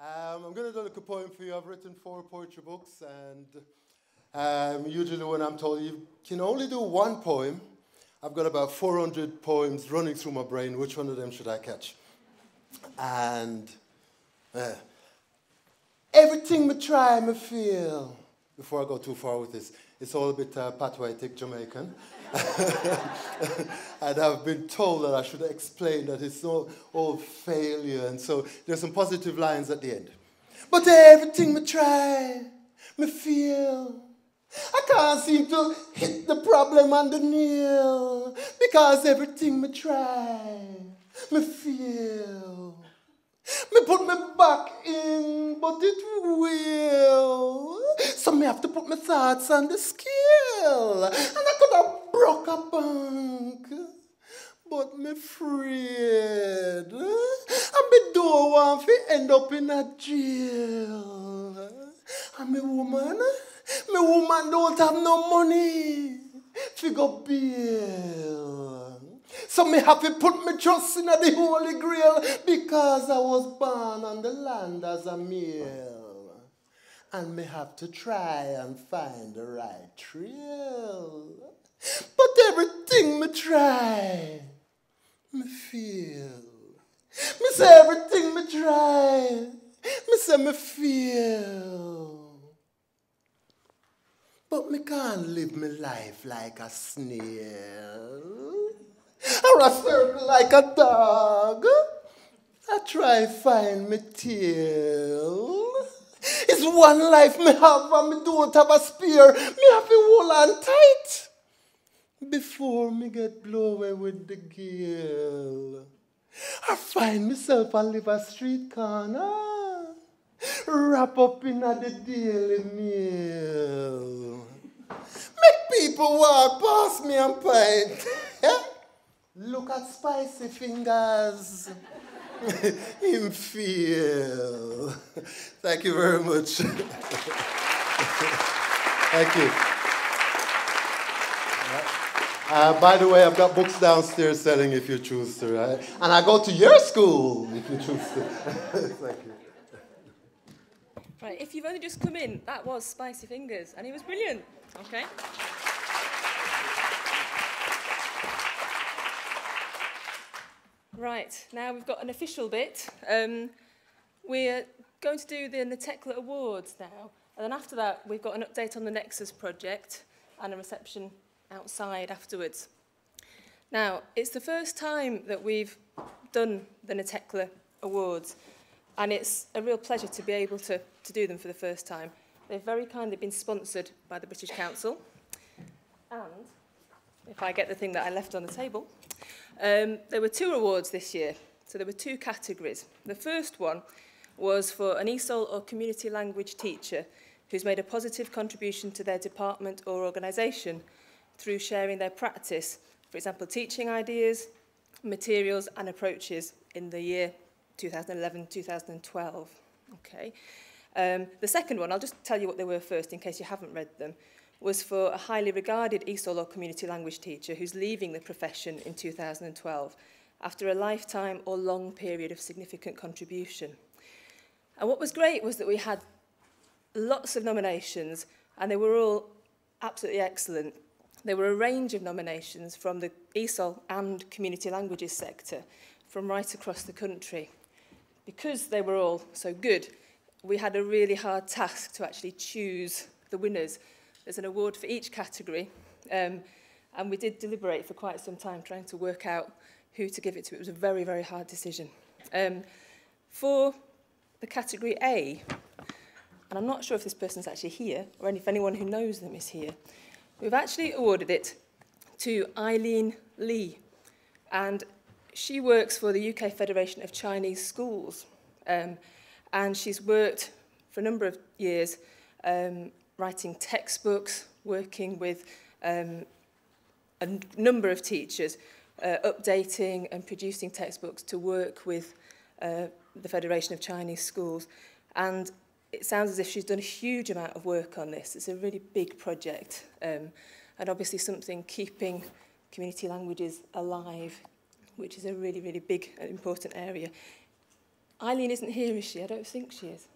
I'm going to do a little poem for you. I've written 4 poetry books, and usually when I'm told you can only do 1 poem, I've got about 400 poems running through my brain. Which one of them should I catch? And everything me try, me feel, before I go too far with this, it's all a bit patoetic Jamaican. And I've been told that I should explain that it's not all failure, and so there's some positive lines at the end. But everything me try, me feel, I can't seem to hit the problem on the nail, because everything me try, me feel. Me put me back in, but it will. So me have to put my thoughts on the scale. And I could have broke a bank, but me afraid. And me don't want to end up in a jail. And me woman don't have no money to go bail. So me have to put my trust in the Holy Grail, because I was born on the land as a male. And me have to try and find the right trail. But everything me try, me feel. Me say everything me try, me say me feel. But me can't live my life like a snail, or a circle like a dog. I try find me tail. It's one life me have and me don't have a spare. Me have to hold on tight before me get blown away with the gale. I find myself and live a street corner, wrap up in the Daily Mail. Make people walk past me and point. Look at spicy fingers. Him feel. Thank you very much. Thank you. By the way, I've got books downstairs selling if you choose to, right? And I go to your school if you choose to. Thank you. Right, if you've only just come in, that was Spicy Fingers, and he was brilliant. Okay. Right, now we've got an official bit. We're going to do the NATECLA Awards now, and then after that we've got an update on the Nexus project and a reception outside afterwards. Now, it's the first time that we've done the NATECLA Awards, and it's a real pleasure to be able to do them for the first time. They've very kindly been sponsored by the British Council, and if I get the thing that I left on the table, there were 2 awards this year, so there were 2 categories. The first one was for an ESOL or community language teacher who's made a positive contribution to their department or organisation through sharing their practice, for example, teaching ideas, materials and approaches in the year 2011-2012. Okay. The second one, I'll just tell you what they were first in case you haven't read them, was for a highly regarded ESOL or community language teacher who's leaving the profession in 2012 after a lifetime or long period of significant contribution. And what was great was that we had lots of nominations, and they were all absolutely excellent. There were a range of nominations from the ESOL and community languages sector from right across the country. Because they were all so good, we had a really hard task to actually choose the winners. There's an award for each category, and we did deliberate for quite some time trying to work out who to give it to. It was a very, very hard decision. For the category A, and I'm not sure if this person's actually here, or if anyone who knows them is here, we've actually awarded it to Eileen Lee, and she works for the UK Federation of Chinese Schools, and she's worked for a number of years writing textbooks, working with a number of teachers, updating and producing textbooks to work with the Federation of Chinese Schools. And it sounds as if she's done a huge amount of work on this. It's a really big project, and obviously something keeping community languages alive, which is a really, really big and important area. Eileen isn't here, is she? I don't think she is.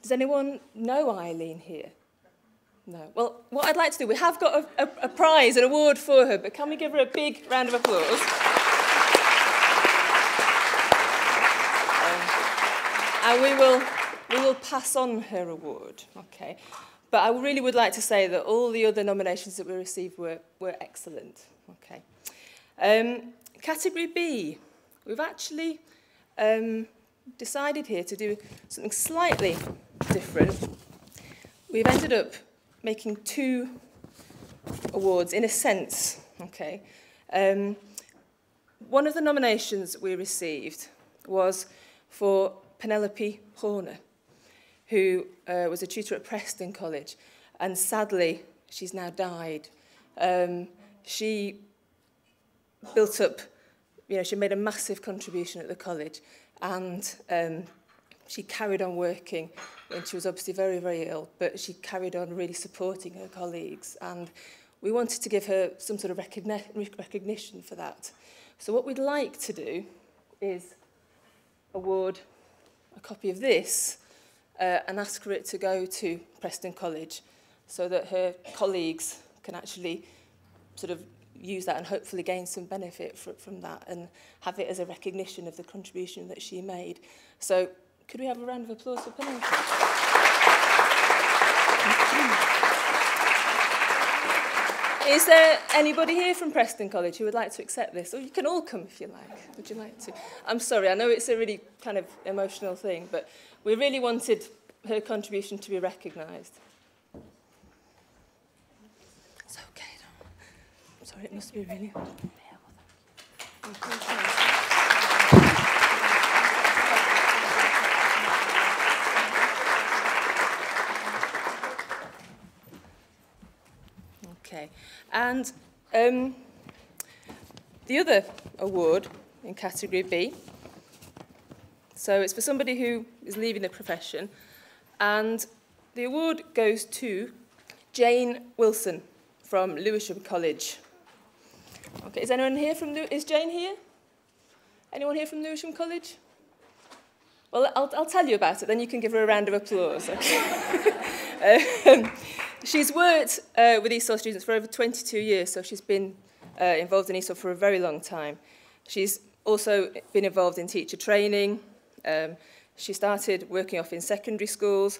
Does anyone know Eileen here? No. Well, what I'd like to do, we have got a prize, an award for her, but can we give her a big round of applause? And we will pass on her award, okay? But I really would like to say that all the other nominations that we received were excellent, okay? Category B, we've actually decided here to do something slightly different. We've ended up making 2 awards in a sense, okay? One of the nominations we received was for Penelope Horner, who was a tutor at Preston College, and sadly, she's now died. She built up, she made a massive contribution at the college, and she carried on working when she was obviously very, very ill, but she carried on really supporting her colleagues, and we wanted to give her some sort of recognition for that. So what we'd like to do is award a copy of this and ask for it to go to Preston College so that her colleagues can actually sort of use that and hopefully gain some benefit from that and have it as a recognition of the contribution that she made. So could we have a round of applause for Penelope? Is there anybody here from Preston College who would like to accept this? Or you can all come if you like. Would you like to? I'm sorry, I know it's a really kind of emotional thing, but we really wanted her contribution to be recognised. It's okay. I'm sorry, it must be really... Okay, and the other award in category B, so it's for somebody who is leaving the profession, and the award goes to Jane Wilson from Lewisham College. Okay, is anyone here from is Jane here? Anyone here from Lewisham College? Well, I'll tell you about it, then you can give her a round of applause. Okay. She's worked with ESOL students for over 22 years, so she's been involved in ESOL for a very long time. She's also been involved in teacher training. She started working off in secondary schools,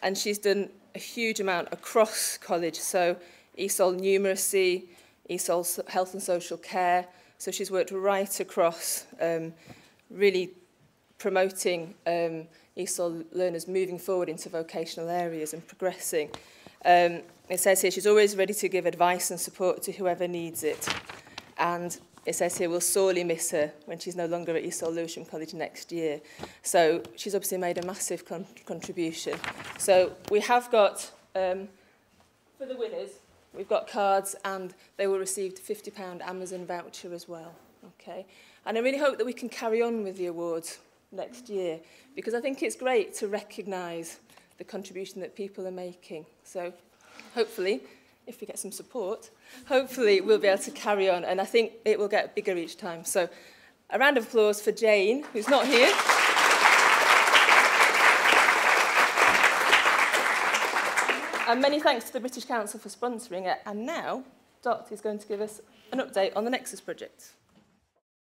and she's done a huge amount across college, so ESOL numeracy, ESOL health and social care. So she's worked right across, really promoting ESOL learners moving forward into vocational areas and progressing. It says here she's always ready to give advice and support to whoever needs it. And it says here we'll sorely miss her when she's no longer at ESOL Lewisham College next year. So she's obviously made a massive contribution. So we have got, for the winners, we've got cards, and they will receive a £50 Amazon voucher as well. Okay? And I really hope that we can carry on with the awards next year, because I think it's great to recognise the contribution that people are making. So hopefully, if we get some support, hopefully we'll be able to carry on, and I think it will get bigger each time. So a round of applause for Jane, who's not here. And many thanks to the British Council for sponsoring it. And now, Dot is going to give us an update on the Nexus project.